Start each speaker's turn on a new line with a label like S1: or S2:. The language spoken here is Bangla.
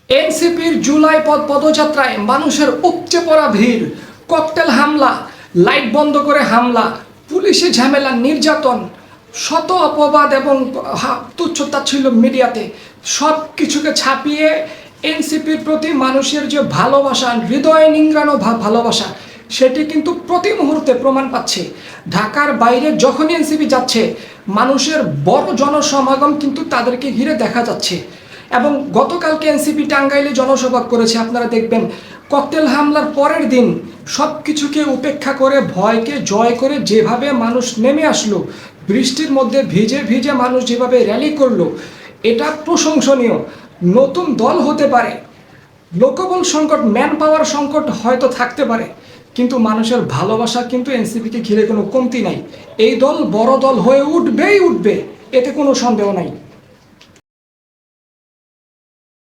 S1: এনসিপির জুলাই পদযাত্রায় মানুষের উপচে পড়া ভিড়, ককটেল হামলা, লাইট বন্ধ করে হামলা, পুলিশে ঝামেলা, নির্যাতন, শত অপবাদ এবং তুচ্ছ-তাচ্ছিল্য মিডিয়াতে সব কিছুকে ছাপিয়ে এনসিপির প্রতি মানুষের যে ভালোবাসা, হৃদয়ে নিংড়ানো ভালোবাসা, সেটি কিন্তু প্রতি মুহূর্তে প্রমাণ পাচ্ছে। ঢাকার বাইরে যখনই এনসিপি যাচ্ছে, মানুষের বড় জনসমাগম কিন্তু তাদেরকে ঘিরে দেখা যাচ্ছে। এবং গতকালকে এনসিপি টাঙ্গাইলে জনসভা করেছে, আপনারা দেখবেন। ককটেল হামলার পরের দিন সব কিছুকে উপেক্ষা করে, ভয়কে জয় করে যেভাবে মানুষ নেমে আসলো, বৃষ্টির মধ্যে ভিজে ভিজে মানুষ যেভাবে র্যালি করলো, এটা প্রশংসনীয়। নতুন দল হতে পারে, লোকবল সংকট, ম্যান পাওয়ার সংকট হয়তো থাকতে পারে, কিন্তু মানুষের ভালোবাসা কিন্তু এনসিপিকে ঘিরে কোনো কমতি নাই। এই দল বড় দল হয়ে উঠবেই উঠবে, এতে কোনো সন্দেহ নাই।